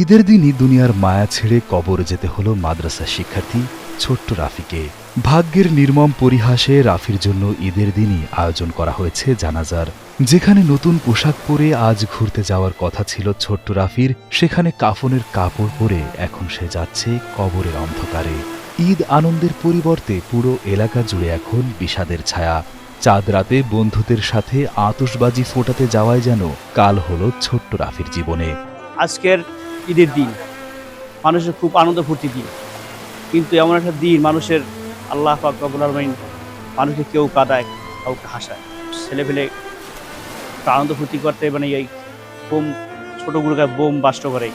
ঈদের দিনই দুনিয়ার মায়া ছেড়ে কবরে যেতে হলো মাদ্রাসা শিক্ষার্থী ছোট্ট রাফিকে। ভাগ্যের নির্মম পরিহাসে রাফির জন্য ঈদের দিনই আয়োজন করা হয়েছে জানাজার। যেখানে নতুন পোশাক পরে আজ ঘুরতে যাওয়ার কথা ছিল ছোট্ট রাফির, সেখানে কাফনের কাপড় পরে এখন সে যাচ্ছে কবরের অন্ধকারে। ঈদ আনন্দের পরিবর্তে পুরো এলাকা জুড়ে এখন বিষাদের ছায়া। চাঁদ রাতে বন্ধুদের সাথে আতশবাজি ফোটাতে যাওয়ায় যেন কাল হলো ছোট্ট রাফির জীবনে। আজকের ঈদের দিন মানুষের খুব আনন্দ ফুর্তি দিন, কিন্তু এমন একটা দিন মানুষের আল্লাহ পাক রব্বুল আলামিন মানুষকে কেউ কাঁদায়, কাউকে হাসায়। ছেলেপেলে একটা আনন্দ ফুর্তি করতে মানে এই বোম, ছোটোগুলোকে বোম বাস্ট করে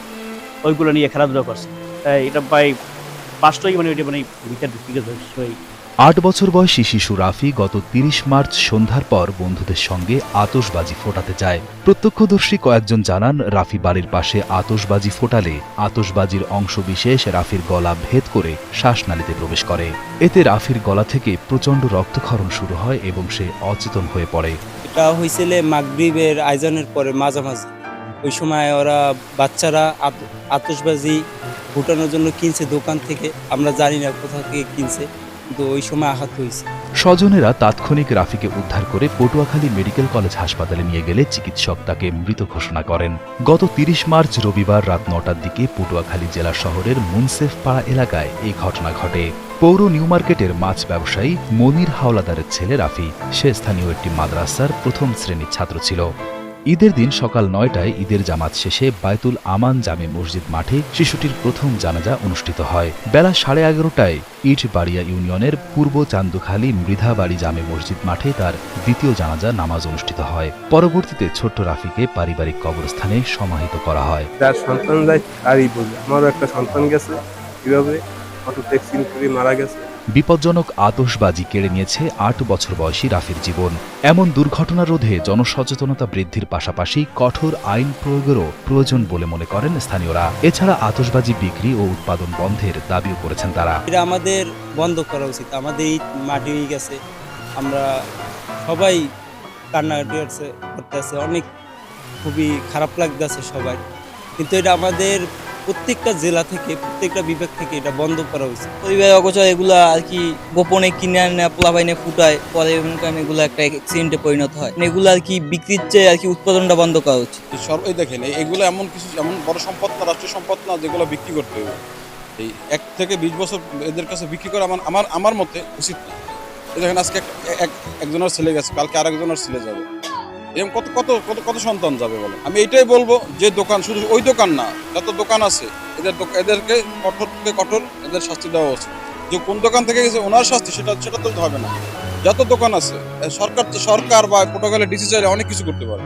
ওইগুলো নিয়ে খেলাধুলা করছে। তাই এটা প্রায় বাস্টই মানে ওইটা মানে ভিতর দিকে ধরছে। ৮ বছর বয়সী শিশু রাফি গত ৩০ মার্চ সন্ধ্যার পর বন্ধুদের সঙ্গে আতশবাজি ফোটাতে যায়। প্রত্যক্ষদর্শী কয়েকজন জানান, রাফি বাড়ির পাশে আতশবাজি ফোটালে আতশবাজির অংশবিশেষ রাফির গলা ভেদ করে শ্বাসনালীতে প্রবেশ করে। এতে রাফির গলা থেকে প্রচণ্ড রক্তক্ষরণ শুরু হয় এবং সে অচেতন হয়ে পড়ে। এটা হয়েছিল মাগরিবের আয়োজনের পরে মাঝামাঝি। ওই সময় ওরা বাচ্চারা আতশবাজি ফুটানোর জন্য কিনছে দোকান থেকে, আমরা জানি না কোথা থেকে কিনছে, কিন্তু ওই সময় আঘাত হয়েছে। স্বজনেরা তাৎক্ষণিক রাফিকে উদ্ধার করে পটুয়াখালী মেডিকেল কলেজ হাসপাতালে নিয়ে গেলে চিকিৎসক তাকে মৃত ঘোষণা করেন। গত ৩০ মার্চ রবিবার রাত ৯টার দিকে পটুয়াখালী জেলা শহরের মুনসেফপাড়া এলাকায় এই ঘটনা ঘটে। পৌর নিউ মার্কেটের মাছ ব্যবসায়ী মনির হাওলাদারের ছেলে রাফি। সে স্থানীয় একটি মাদ্রাসার প্রথম শ্রেণীর ছাত্র ছিল। ঈদের দিন সকাল ৯টায় ঈদের জামাত শেষে বায়তুল আমান জামে মসজিদ মাঠে শিশুটির প্রথম জানাজা অনুষ্ঠিত হয়। বেলা 11:30টায় ইটবাড়িয়া ইউনিয়নের পূর্ব চান্দুখালী মৃধাবাড়ি জামে মসজিদ মাঠে তার দ্বিতীয় জানাজা নামাজ অনুষ্ঠিত হয়। পরবর্তীতে ছোট্ট রাফিকে পারিবারিক কবরস্থানে সমাহিত করা হয়। যার সন্তান যায় তারই বোঝে। আমারও একটা সন্তান গেছে, কিভাবে অটো ট্যাক্সি করে মারা গেছে। বিপজ্জনক আতশবাজি কেড়ে নিয়েছে ৮ বছর বয়সী রাফির জীবন। এমন দুর্ঘটনা রোধে জনসচেতনতা বৃদ্ধির পাশাপাশি কঠোর আইন প্রয়োগেরও প্রয়োজন বলে মনে করেন স্থানীয়রা। এছাড়া আতশবাজি বিক্রি ও উৎপাদন বন্ধের দাবিও করেছেন তারা। এটা আমাদের বন্ধ করা উচিত। আমাদের ঈদ মাটি হয়ে গেছে, আমরা সবাই কান্নাকাটি করতেছে, অনেক খুবই খারাপ লাগতেছে সবাই, কিন্তু এটা আমাদের প্রত্যেকটা জেলা থেকে প্রত্যেকটা বিভাগ থেকে এটা বন্ধ করা উচিত। পরিবার অগোচর এগুলা আর কি গোপনে কিনে আনে, পোলাপাইনে ফুটায়, পরে এগুলো একটা অ্যাক্সিডেন্টে পরিণত হয়। এগুলো আর কি বিক্রির চেয়ে আর কি উৎপাদনটা বন্ধ করা উচিত। এই দেখেন, এগুলো এমন কিছু এমন বড় সম্পদ না, রাষ্ট্রীয় সম্পদ না, যেগুলো বিক্রি করতে হবে। এই ১ থেকে ২০ বছর এদের কাছে বিক্রি করা আমার মতে উচিত না। এই দেখেন, আজকে একজনের ছেলে গেছে, কালকে আরেকজনের ছেলে যাবে, এরকম কত কত কত কত সন্তান যাবে বলে। আমি এটাই বলবো যে দোকান, শুধু ওই দোকান না, যত দোকান আছে এদেরকে কঠোর থেকে কঠোর এদের শাস্তি দেওয়া উচিত। যে কোন দোকান থেকে গেছে ওনার শাস্তি সেটা তুলতে হবে না। যত দোকান আছে সরকার বা পটুয়াখালী ডিসি চাইলে অনেক কিছু করতে পারে।